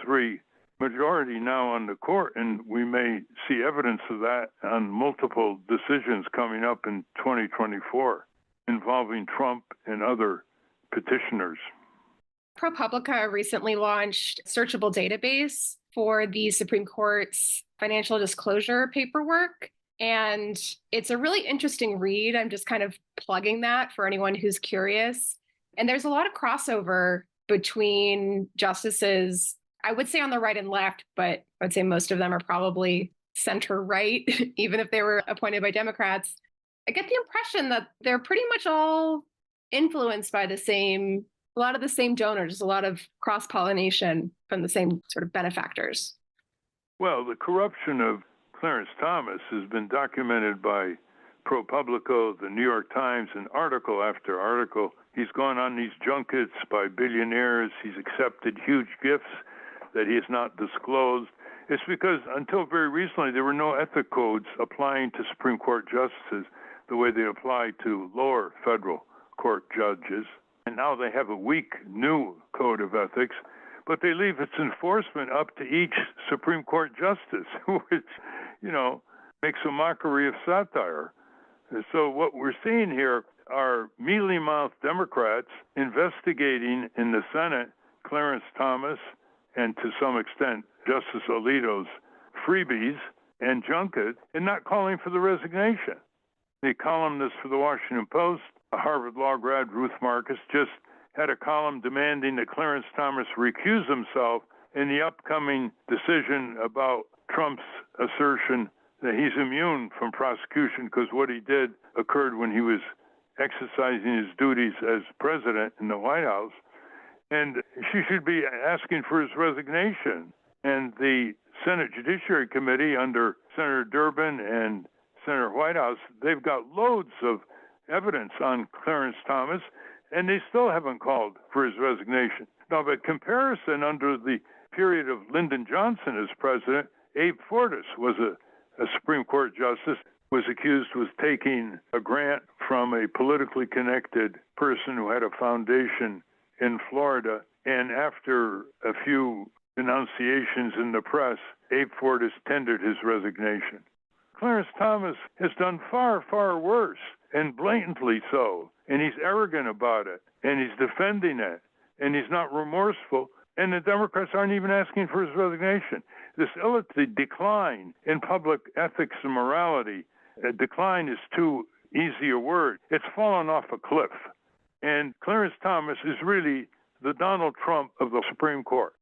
6-3 majority now on the court, and we may see evidence of that on multiple decisions coming up in 2024 involving Trump and other petitioners. ProPublica recently launched a searchable database for the Supreme Court's financial disclosure paperwork. And it's a really interesting read. I'm just kind of plugging that for anyone who's curious. And there's a lot of crossover between justices, I would say on the right and left, but I would say most of them are probably center-right, even if they were appointed by Democrats. I get the impression that they're pretty much all influenced by a lot of the same donors, a lot of cross-pollination from the same sort of benefactors. Well, the corruption of Clarence Thomas has been documented by ProPublica, the New York Times, and article after article. He's gone on these junkets by billionaires. He's accepted huge gifts that he has not disclosed. It's because until very recently, there were no ethic codes applying to Supreme Court justices the way they apply to lower federal court judges. And now they have a weak new code of ethics, but they leave its enforcement up to each Supreme Court justice, which, makes a mockery of satire. And so what we're seeing here are mealy-mouthed Democrats investigating in the Senate Clarence Thomas and to some extent Justice Alito's freebies and junket and not calling for the resignation. The columnist for the Washington Post, a Harvard Law grad, Ruth Marcus, just had a column demanding that Clarence Thomas recuse himself in the upcoming decision about Trump's assertion that he's immune from prosecution because what he did occurred when he was exercising his duties as president in the White House. And she should be asking for his resignation. And the Senate Judiciary Committee under Senator Durbin and Senator Whitehouse, they've got loads of evidence on Clarence Thomas, and they still haven't called for his resignation. Now, by comparison, under the period of Lyndon Johnson as president, Abe Fortas was a Supreme Court justice, was accused of taking a grant from a politically connected person who had a foundation in Florida. And after a few denunciations in the press, Abe Fortas tendered his resignation. Clarence Thomas has done far, far worse, and blatantly so. And he's arrogant about it, and he's defending it, and he's not remorseful. And the Democrats aren't even asking for his resignation. The decline in public ethics and morality, decline is too easy a word. It's fallen off a cliff. And Clarence Thomas is really the Donald Trump of the Supreme Court.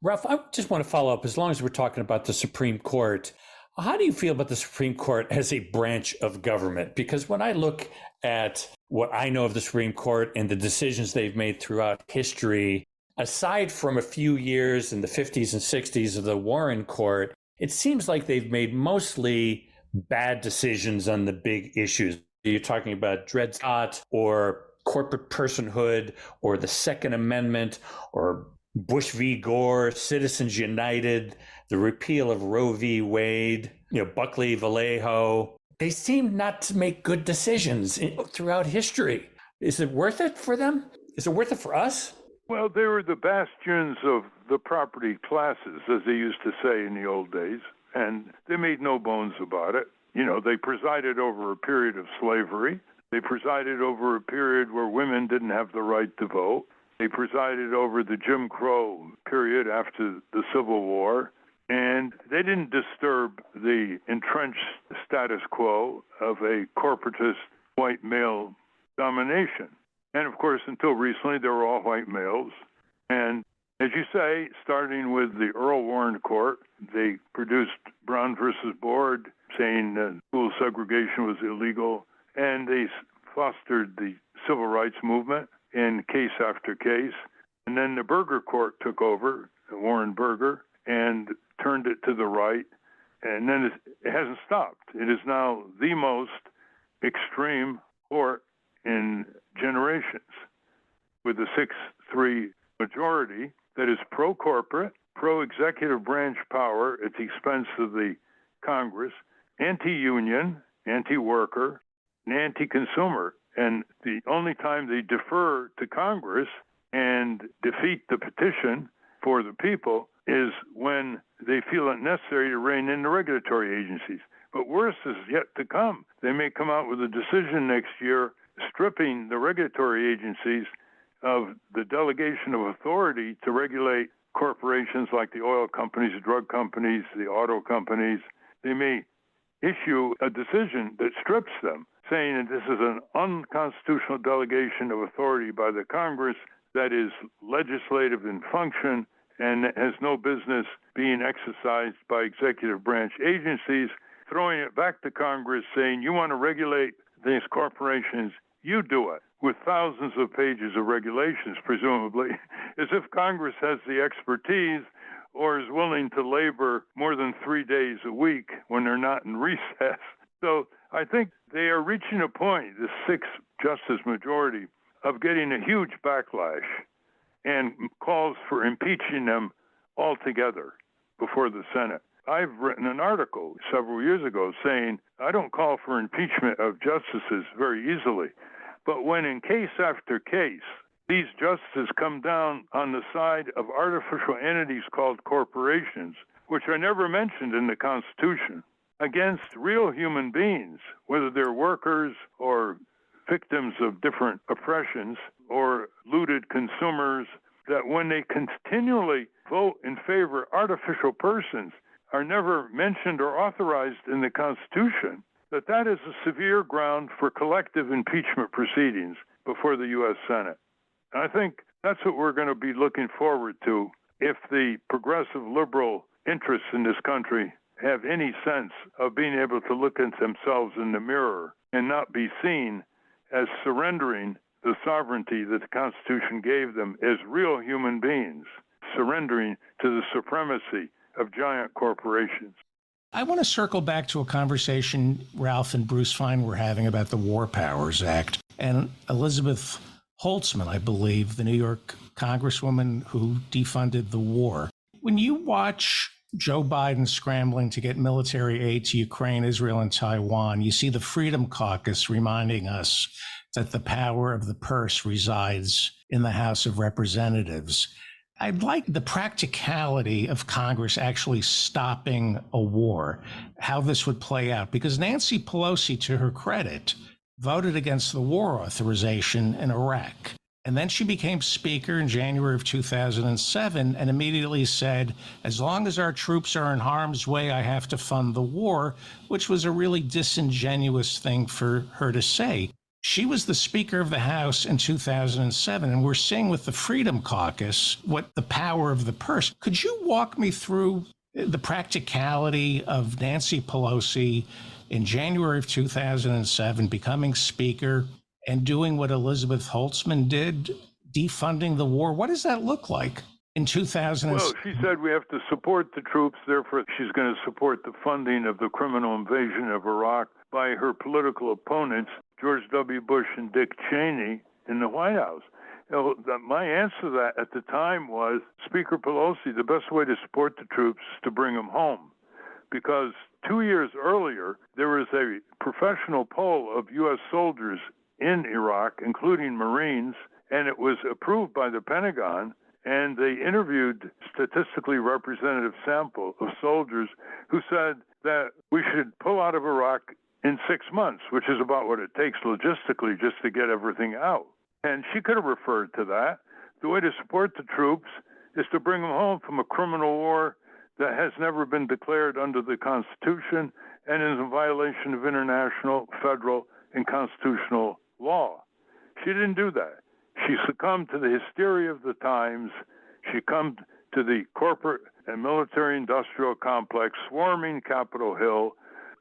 Ralph, I just want to follow up, as long as we're talking about the Supreme Court. How do you feel about the Supreme Court as a branch of government? Because when I look at what I know of the Supreme Court and the decisions they've made throughout history, aside from a few years in the 50s and 60s of the Warren Court, it seems like they've made mostly bad decisions on the big issues. You're talking about Dred Scott or corporate personhood or the Second Amendment or Bush v. Gore, Citizens United, the repeal of Roe v. Wade, Buckley, Vallejo. They seem not to make good decisions throughout history. Is it worth it for them? Is it worth it for us? Well, they were the bastions of the property classes, as they used to say in the old days, and they made no bones about it. They presided over a period of slavery. They presided over a period where women didn't have the right to vote. They presided over the Jim Crow period after the Civil War, and they didn't disturb the entrenched status quo of a corporatist white male domination. And of course, until recently, they were all white males. And as you say, starting with the Earl Warren Court, they produced Brown versus Board, saying that school segregation was illegal, and they fostered the civil rights movement in case after case. And then the Burger Court took over, Warren Burger, and turned it to the right. And then it hasn't stopped. It is now the most extreme court in generations, with a 6-3 majority that is pro-corporate, pro-executive branch power at the expense of the Congress, anti-union, anti-worker, and anti-consumer. And the only time they defer to Congress and defeat the petition for the people is when they feel it necessary to rein in the regulatory agencies. But worse is yet to come. They may come out with a decision next year stripping the regulatory agencies of the delegation of authority to regulate corporations like the oil companies, the drug companies, the auto companies. They may issue a decision that strips them, saying that this is an unconstitutional delegation of authority by the Congress that is legislative in function and has no business being exercised by executive branch agencies, throwing it back to Congress, saying, you want to regulate these corporations, you do it, with thousands of pages of regulations, presumably, as if Congress has the expertise or is willing to labor more than 3 days a week when they're not in recess. So I think they are reaching a point, the 6-justice majority, of getting a huge backlash and calls for impeaching them altogether before the Senate. I've written an article several years ago saying I don't call for impeachment of justices very easily, but when in case after case, these justices come down on the side of artificial entities called corporations, which are never mentioned in the Constitution, against real human beings, whether they're workers or victims of different oppressions or looted consumers, that when they continually vote in favor of artificial persons are never mentioned or authorized in the Constitution, that is a severe ground for collective impeachment proceedings before the U.S. Senate. And I think that's what we're going to be looking forward to if the progressive liberal interests in this country have any sense of being able to look at themselves in the mirror and not be seen as surrendering the sovereignty that the Constitution gave them as real human beings, surrendering to the supremacy of giant corporations. I want to circle back to a conversation Ralph and Bruce Fine were having about the War Powers Act. And Elizabeth Holtzman, I believe, the New York congresswoman who defunded the war. When you watch Joe Biden scrambling to get military aid to Ukraine, Israel, and Taiwan, you see the Freedom Caucus reminding us that the power of the purse resides in the House of Representatives. I'd like the practicality of Congress actually stopping a war, how this would play out, because Nancy Pelosi, to her credit, voted against the war authorization in Iraq. And then she became Speaker in January of 2007 and immediately said, as long as our troops are in harm's way, I have to fund the war, which was a really disingenuous thing for her to say. She was the Speaker of the House in 2007, and we're seeing with the Freedom Caucus what the power of the purse. Could you walk me through the practicality of Nancy Pelosi in January of 2007 becoming Speaker and doing what Elizabeth Holtzman did, defunding the war? What does that look like in 2007? Well, she said we have to support the troops. Therefore, she's going to support the funding of the criminal invasion of Iraq by her political opponents, George W. Bush and Dick Cheney, in the White House. My answer to that at the time was, Speaker Pelosi, the best way to support the troops is to bring them home. Because 2 years earlier, there was a professional poll of U.S. soldiers in Iraq, including Marines, and it was approved by the Pentagon, and they interviewed statistically representative sample of soldiers who said that we should pull out of Iraq in 6 months, which is about what it takes logistically just to get everything out. And she could have referred to that. The way to support the troops is to bring them home from a criminal war that has never been declared under the Constitution and is in violation of international, federal, and constitutional law. She didn't do that. She succumbed to the hysteria of the times. She succumbed to the corporate and military-industrial complex swarming Capitol Hill,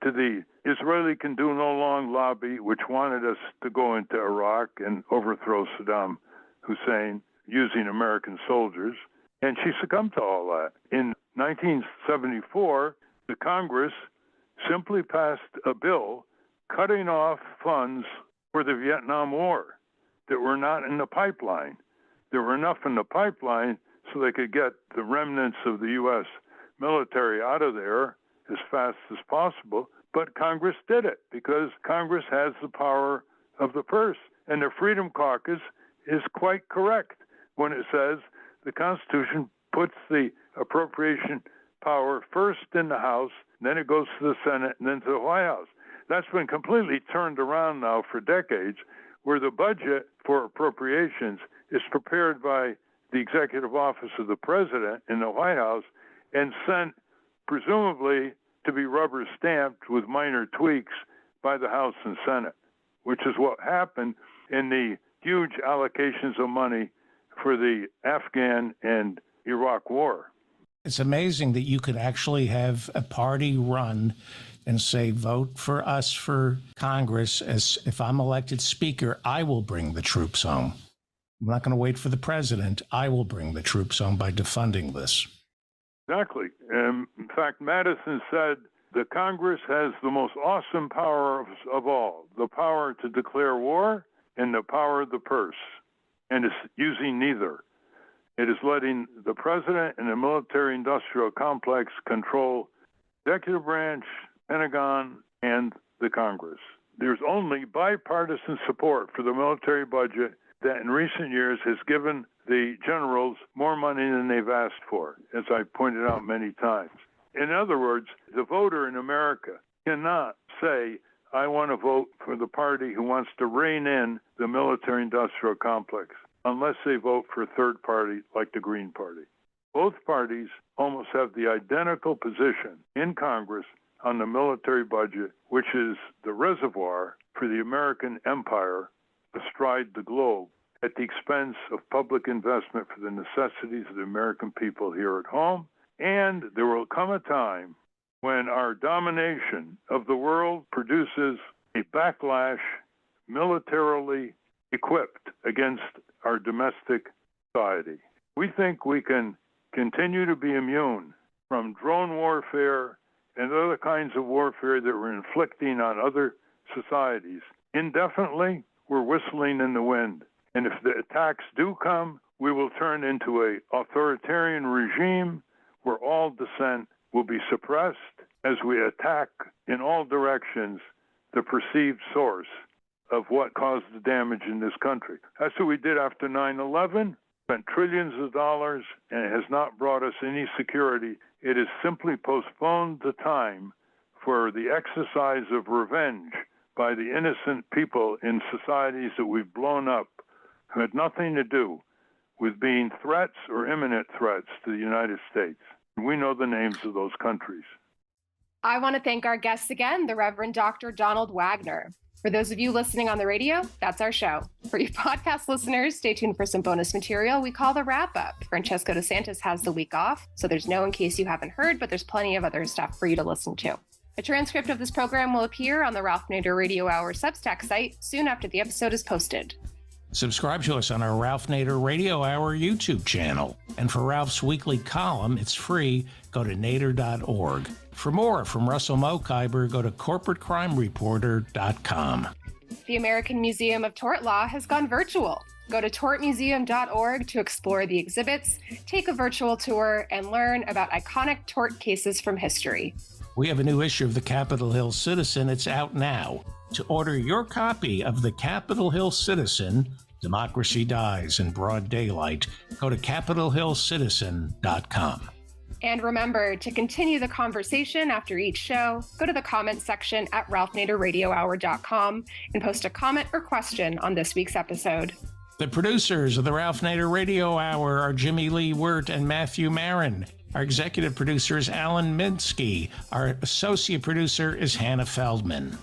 to the Israeli can do no long lobby, which wanted us to go into Iraq and overthrow Saddam Hussein using American soldiers. And she succumbed to all that. In 1974, the Congress simply passed a bill cutting off funds for the Vietnam War that were not in the pipeline. There were enough in the pipeline so they could get the remnants of the U.S. military out of there as fast as possible. But Congress did it because Congress has the power of the purse. And the Freedom Caucus is quite correct when it says the Constitution puts the appropriation power first in the House, then it goes to the Senate, and then to the White House. That's been completely turned around now for decades, where the budget for appropriations is prepared by the executive office of the president in the White House and sent, presumably, to be rubber stamped with minor tweaks by the House and Senate, which is what happened in the huge allocations of money for the Afghan and Iraq war. It's amazing that you could actually have a party run and say, vote for us for Congress. As if I'm elected Speaker, I will bring the troops home. I'm not going to wait for the president. I will bring the troops home by defunding this. Exactly. In fact, Madison said the Congress has the most awesome power of all, the power to declare war and the power of the purse. And it's using neither. It is letting the president and the military-industrial complex control the executive branch, Pentagon, and the Congress. There's only bipartisan support for the military budget that in recent years has given the generals more money than they've asked for, as I pointed out many times. In other words, the voter in America cannot say, I want to vote for the party who wants to rein in the military-industrial complex, unless they vote for a third party like the Green Party. Both parties almost have the identical position in Congress on the military budget, which is the reservoir for the American empire astride the globe at the expense of public investment for the necessities of the American people here at home. And there will come a time when our domination of the world produces a backlash militarily equipped against our domestic society. We think we can continue to be immune from drone warfare and other kinds of warfare that we're inflicting on other societies, indefinitely, we're whistling in the wind. And if the attacks do come, we will turn into an authoritarian regime where all dissent will be suppressed as we attack in all directions the perceived source of what caused the damage in this country. That's what we did after 9/11, spent trillions of dollars, and it has not brought us any security. It has simply postponed the time for the exercise of revenge by the innocent people in societies that we've blown up who had nothing to do with being threats or imminent threats to the United States. We know the names of those countries. I want to thank our guests again, the Reverend Dr. Donald Wagner. For those of you listening on the radio, that's our show. For you podcast listeners, stay tuned for some bonus material we call the Wrap Up. Francesco DeSantis has the week off, so there's no in case you haven't heard, but there's plenty of other stuff for you to listen to. A transcript of this program will appear on the Ralph Nader Radio Hour Substack site soon after the episode is posted. Subscribe to us on our Ralph Nader Radio Hour YouTube channel. And for Ralph's weekly column, it's free. Go to nader.org. For more from Russell Mokhiber, go to corporatecrimereporter.com. The American Museum of Tort Law has gone virtual. Go to tortmuseum.org to explore the exhibits, take a virtual tour, and learn about iconic tort cases from history. We have a new issue of the Capitol Hill Citizen. It's out now. To order your copy of the Capitol Hill Citizen, Democracy Dies in Broad Daylight, go to capitolhillcitizen.com. And remember, to continue the conversation after each show, go to the comments section at ralphnaderradiohour.com and post a comment or question on this week's episode. The producers of the Ralph Nader Radio Hour are Jimmy Lee Wirt and Matthew Marin. Our executive producer is Alan Minsky. Our associate producer is Hannah Feldman.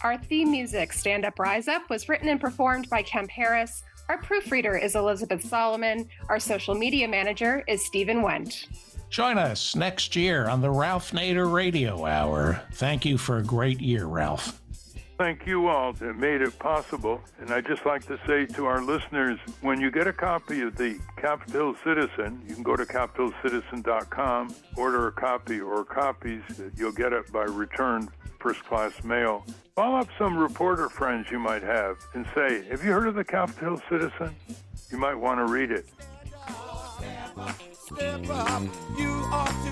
Our theme music, Stand Up, Rise Up, was written and performed by Kemp Harris. Our proofreader is Elizabeth Solomon. Our social media manager is Stephen Wendt. Join us next year on the Ralph Nader Radio Hour. Thank you for a great year, Ralph. Thank you all that made it possible. And I'd just like to say to our listeners, when you get a copy of the Capitol Hill Citizen, you can go to capitolcitizen.com, order a copy or copies. You'll get it by return, first-class mail. Call up some reporter friends you might have and say, have you heard of the Capitol Hill Citizen? You might want to read it. Step up, you ought to